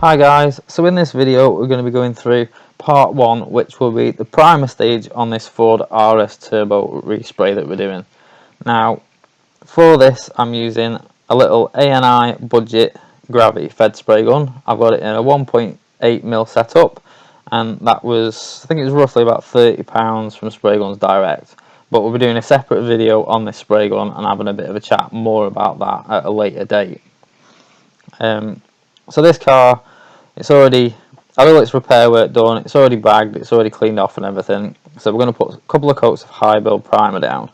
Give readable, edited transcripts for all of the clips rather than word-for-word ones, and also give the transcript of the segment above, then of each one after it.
Hi guys, so in this video we're going to be going through part 1, which will be the primer stage on this Ford RS Turbo respray that we're doing. Now for this I'm using a little ANI budget gravity fed spray gun. I've got it in a 1.8mm setup, and that was, I think it was roughly about £30 from Spray Guns Direct. But we'll be doing a separate video on this spray gun and having a bit of a chat more about that at a later date. So this car, it's already, although it's repair work done, it's already bagged, it's already cleaned off and everything. So we're going to put a couple of coats of high build primer down.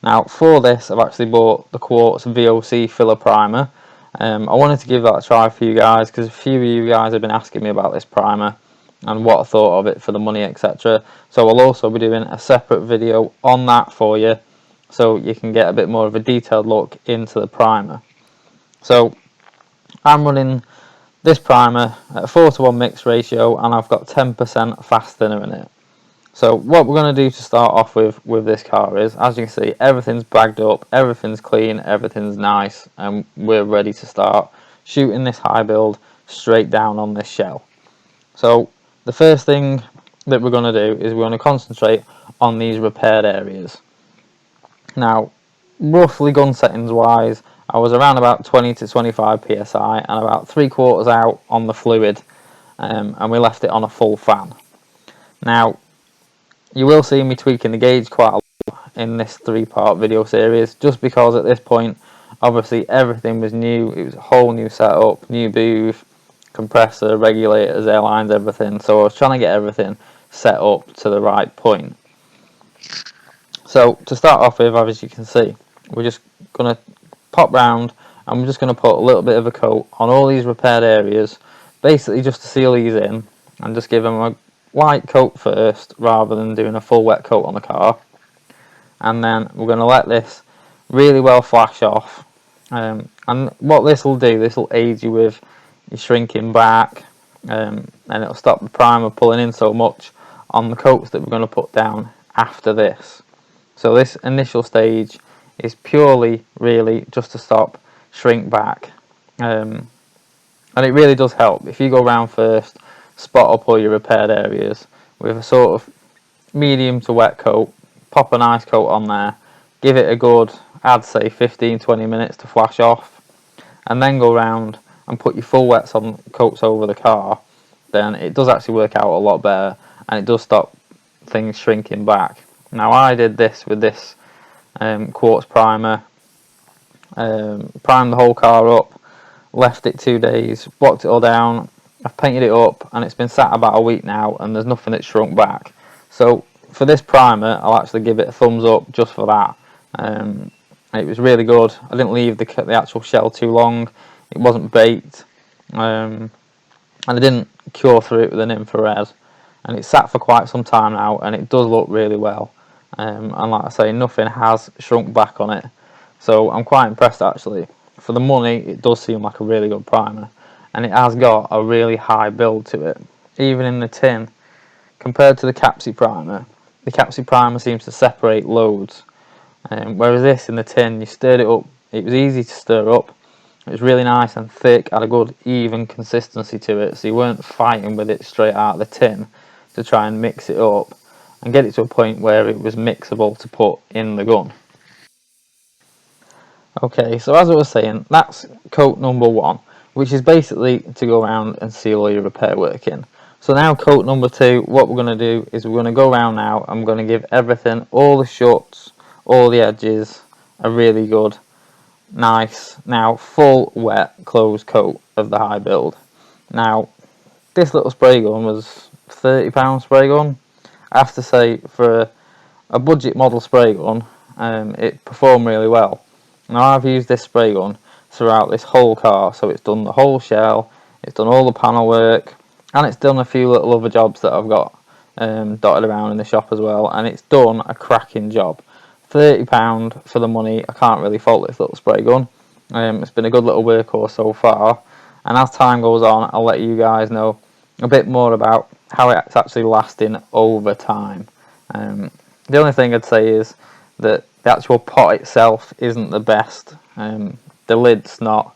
Now for this I've actually bought the Quartz VOC filler primer. I wanted to give that a try for you guys because a few of you guys have been asking me about this primer and what I thought of it for the money, etc. So I'll also be doing a separate video on that for you, so you can get a bit more of a detailed look into the primer. So I'm running this primer at a 4:1 mix ratio, and I've got 10% fast thinner in it. So what we're going to do to start off with this car is, as you can see, everything's bagged up, everything's clean, everything's nice, and we're ready to start shooting this high build straight down on this shell. So the first thing that we're going to do is we're going to concentrate on these repaired areas. Now roughly gun settings wise, I was around about 20 to 25 psi and about 3/4 out on the fluid, and we left it on a full fan. Now you will see me tweaking the gauge quite a lot in this 3-part video series, just because at this point obviously everything was new. It was a whole new setup, new booth, compressor, regulators, airlines, everything. So I was trying to get everything set up to the right point. So to start off with, as you can see, we're just going to pop round and we're just going to put a little bit of a coat on all these repaired areas, basically just to seal these in and just give them a light coat first rather than doing a full wet coat on the car. And then we're going to let this really well flash off, and what this will do, this will aid you with your shrinking back, and it'll stop the primer pulling in so much on the coats that we're going to put down after this. So this initial stage is purely really just to stop shrink back, and it really does help if you go around first, spot up all your repaired areas with a sort of medium to wet coat, pop a nice coat on there, give it a good, I'd say 15-20 minutes to flash off, and then go around and put your full wets on coats over the car. Then it does actually work out a lot better, and it does stop things shrinking back. Now I did this with this Quartz primer, primed the whole car up, left it 2 days, blocked it all down. I've painted it up and it's been sat about a week now and there's nothing that's shrunk back. So for this primer I'll actually give it a thumbs up just for that. It was really good. I didn't leave the actual shell too long, it wasn't baked, and I didn't cure through it with an infrared, and it's sat for quite some time now and it does look really well, and like I say, nothing has shrunk back on it, so I'm quite impressed actually. For the money it does seem like a really good primer, and it has got a really high build to it, even in the tin. Compared to the Capsy primer, the Capsy primer seems to separate loads, whereas this in the tin, you stirred it up, it was easy to stir up, it was really nice and thick, had a good even consistency to it, so you weren't fighting with it straight out of the tin to try and mix it up and get it to a point where it was mixable to put in the gun. Okay, so as I was saying, that's coat number 1, which is basically to go around and seal all your repair work in. So now coat number 2, what we're going to do is we're going to go around now, I'm going to give everything, all the shuts, all the edges, a really good, nice, now full wet closed coat of the high build. Now this little spray gun was £30 spray gun. I have to say, for a budget model spray gun, it performed really well. Now I've used this spray gun throughout this whole car, so it's done the whole shell, it's done all the panel work, and it's done a few little other jobs that I've got dotted around in the shop as well, and it's done a cracking job. £30 for the money, I can't really fault this little spray gun. It's been a good little workhorse so far, and as time goes on I'll let you guys know a bit more about how it's actually lasting over time. The only thing I'd say is that the actual pot itself isn't the best. The lid's not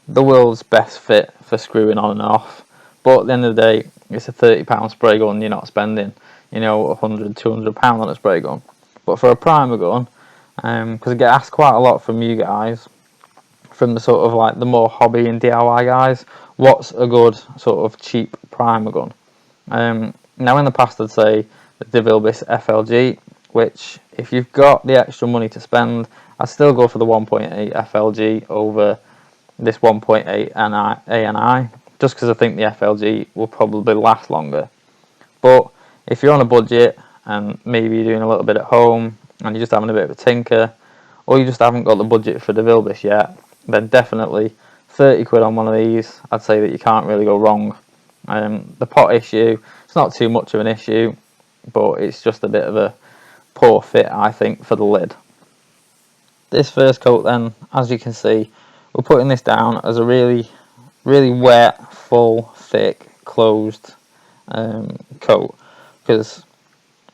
the world's best fit for screwing on and off, but at the end of the day, it's a £30 spray gun. You're not spending, £100, £200 on a spray gun. But for a primer gun, because I get asked quite a lot from you guys, from the sort of like the more hobby and DIY guys, what's a good sort of cheap primer gun? Now in the past I'd say the DeVilbiss FLG, which if you've got the extra money to spend, I'd still go for the 1.8 FLG over this 1.8 ANI, just because I think the FLG will probably last longer. But if you're on a budget and maybe you're doing a little bit at home and you're just having a bit of a tinker, or you just haven't got the budget for DeVilbiss yet, then definitely 30 quid on one of these, I'd say that you can't really go wrong. The pot issue, it's not too much of an issue, but it's just a bit of a poor fit, I think, for the lid. This first coat then, as you can see, we're putting this down as a really wet, full, thick, closed coat, because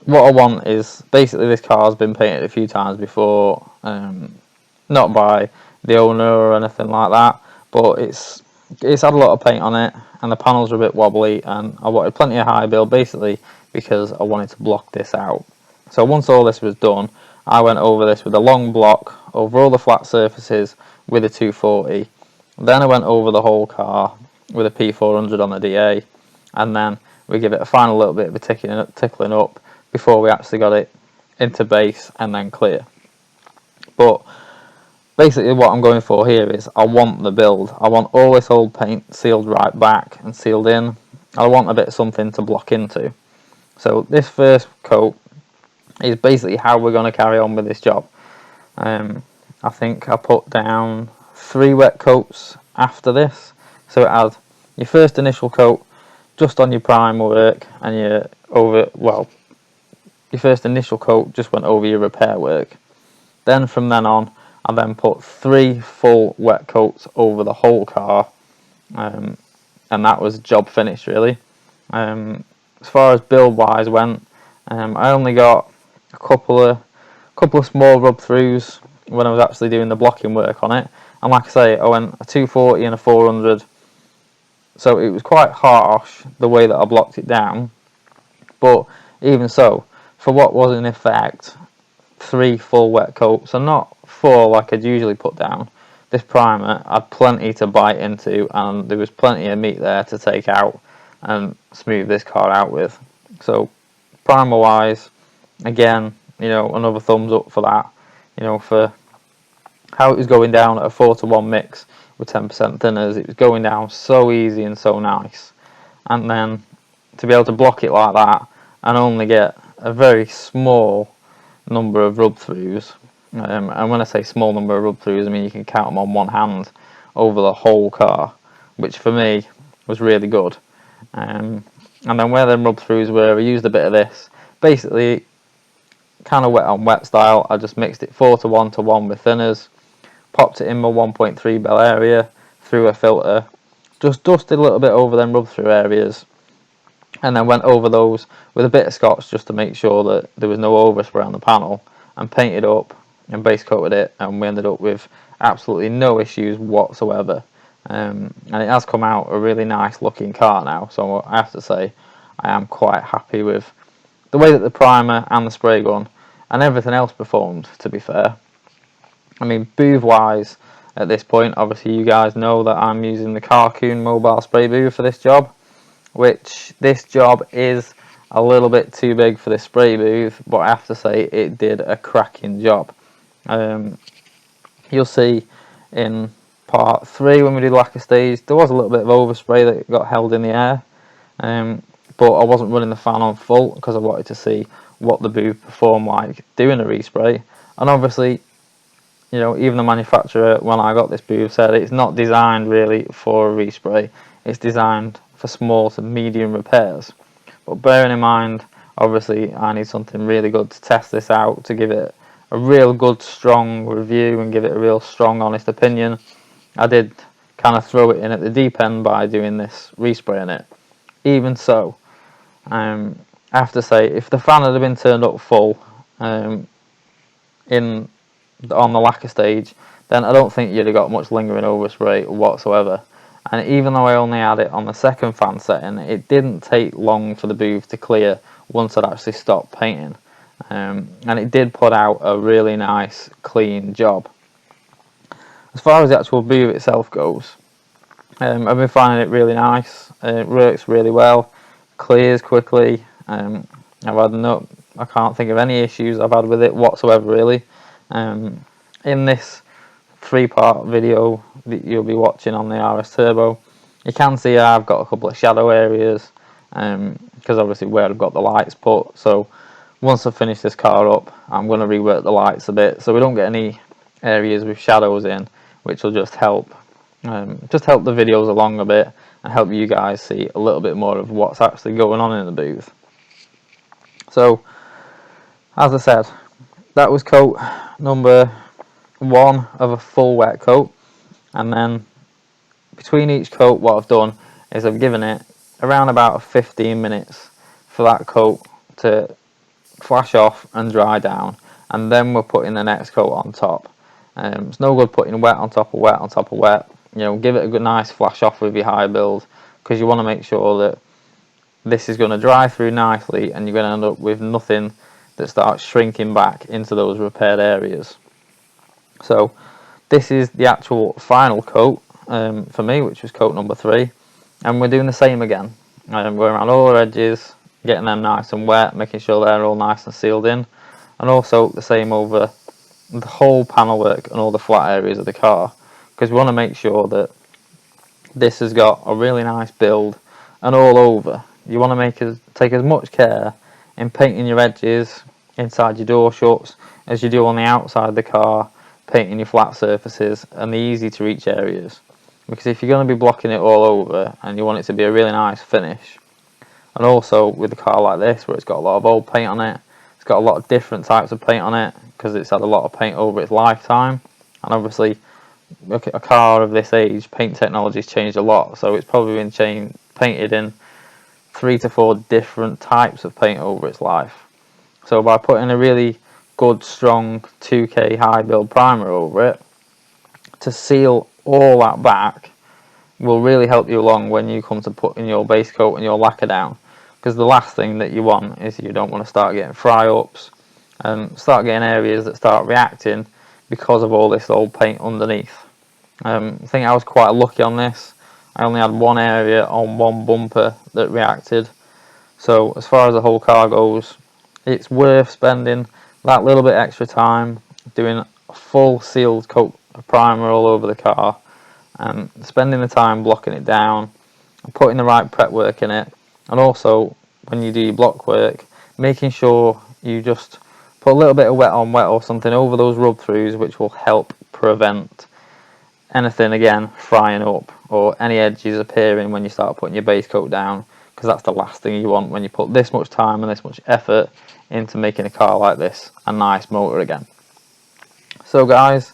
what I want is, basically this car has been painted a few times before, not by the owner or anything like that, but it's had a lot of paint on it and the panels are a bit wobbly, and I wanted plenty of high build basically because I wanted to block this out. So once all this was done, I went over this with a long block over all the flat surfaces with a 240. Then I went over the whole car with a P400 on the DA, and then we give it a final little bit of a tickling up before we actually got it into base and then clear. But basically what I'm going for here is I want the build. I want all this old paint sealed right back and sealed in. I want a bit of something to block into. So this first coat is basically how we're going to carry on with this job. I think I put down 3 wet coats after this. So it had your first initial coat just on your primer work, and your first initial coat just went over your repair work. Then from then on, I then put 3 full wet coats over the whole car, and that was job finished really. As far as build wise went, I only got a couple of small rub throughs when I was actually doing the blocking work on it, and like I say, I went a 240 and a 400, so it was quite harsh the way that I blocked it down. But even so, for what was in effect 3 full wet coats, and not 4 like I'd usually put down, this primer had plenty to bite into, and there was plenty of meat there to take out and smooth this car out with. So primer wise, again, another thumbs up for that. For how it was going down at a 4:1 mix with 10% thinners, it was going down so easy and so nice. And then to be able to block it like that and only get a very small number of rub throughs, and when I say small number of rub throughs, I mean you can count them on one hand over the whole car, which for me was really good. And then where them rub throughs were, I used a bit of this, basically kind of wet on wet style. I just mixed it 4:1 to 1 with thinners, popped it in my 1.3 bell area through a filter, just dusted a little bit over them rub through areas, and then went over those with a bit of scotch just to make sure that there was no overspray on the panel, and painted up and base coated it, and we ended up with absolutely no issues whatsoever. And it has come out a really nice looking car now, so I have to say I am quite happy with the way that the primer and the spray gun and everything else performed, to be fair. I mean, booth wise at this point, obviously you guys know that I'm using the Carcoon mobile spray booth for this job, which this job is a little bit too big for this spray booth, but I have to say it did a cracking job. You'll see in part 3 when we do lacquer stage, there was a little bit of overspray that got held in the air, but I wasn't running the fan on full because I wanted to see what the booth performed like doing a respray. And obviously, even the manufacturer, when I got this booth, said it's not designed really for a respray, it's designed for small to medium repairs. But bearing in mind, obviously I need something really good to test this out, to give it a real good strong review and give it a real strong honest opinion, I did kind of throw it in at the deep end by doing this respray in it. Even so, I have to say, if the fan had been turned up full, in on the lacquer stage, then I don't think you'd have got much lingering overspray whatsoever. And even though I only had it on the second fan setting, it didn't take long for the booth to clear once I'd actually stopped painting. And it did put out a really nice clean job. As far as the actual booth itself goes, I've been finding it really nice. It works really well, clears quickly. I can't think of any issues I've had with it whatsoever, really. In this 3-part video that you'll be watching on the RS Turbo, you can see I've got a couple of shadow areas, because obviously where I've got the lights put. So once I finish this car up, I'm going to rework the lights a bit so we don't get any areas with shadows in, which will just help the videos along a bit and help you guys see a little bit more of what's actually going on in the booth. So, as I said, that was coat number 1 of a full wet coat, and then between each coat what I've done is I've given it around about 15 minutes for that coat to flash off and dry down, and then we're putting the next coat on top. It's no good putting wet on top of wet on top of wet. You know, give it a good nice flash off with your high build, because you want to make sure that this is going to dry through nicely and you're going to end up with nothing that starts shrinking back into those repaired areas. So this is the actual final coat for me, which was coat number 3, and we're doing the same again. Going around all the edges, getting them nice and wet, making sure they're all nice and sealed in, and also the same over the whole panel work and all the flat areas of the car, because we want to make sure that this has got a really nice build and all over. You want to take as much care in painting your edges inside your door shuts as you do on the outside of the car, painting your flat surfaces and the easy to reach areas, because if you're going to be blocking it all over and you want it to be a really nice finish, and also with a car like this where it's got a lot of old paint on it, it's got a lot of different types of paint on it because it's had a lot of paint over its lifetime, and obviously a car of this age, paint technology's changed a lot, so it's probably been painted in 3 to 4 different types of paint over its life. So by putting a really good strong 2K high build primer over it to seal all that back will really help you along when you come to putting your base coat and your lacquer down, because the last thing that you want is you don't want to start getting fry ups and start getting areas that start reacting because of all this old paint underneath. I think I was quite lucky on this. I only had one area on one bumper that reacted. So as far as the whole car goes, it's worth spending that little bit extra time doing a full sealed coat of primer all over the car, and spending the time blocking it down and putting the right prep work in it, and also when you do your block work, making sure you just put a little bit of wet on wet or something over those rub throughs, which will help prevent anything again frying up or any edges appearing when you start putting your base coat down, because that's the last thing you want when you put this much time and this much effort into making a car like this a nice motor again. So guys,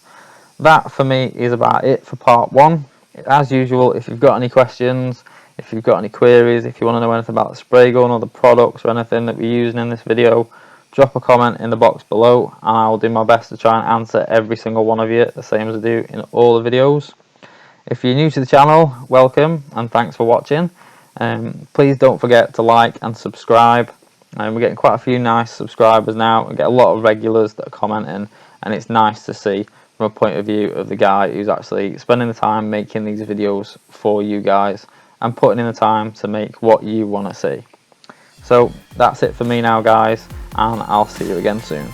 that for me is about it for part 1. As usual, if you've got any questions, if you've got any queries, if you want to know anything about the spray gun or the products or anything that we're using in this video, drop a comment in the box below and I'll do my best to try and answer every single one of you, the same as I do in all the videos. If you're new to the channel, welcome and thanks for watching. Please don't forget to like and subscribe. We're getting quite a few nice subscribers now. We get a lot of regulars that are commenting, and it's nice to see from a point of view of the guy who's actually spending the time making these videos for you guys and putting in the time to make what you want to see. So that's it for me now guys, and I'll see you again soon.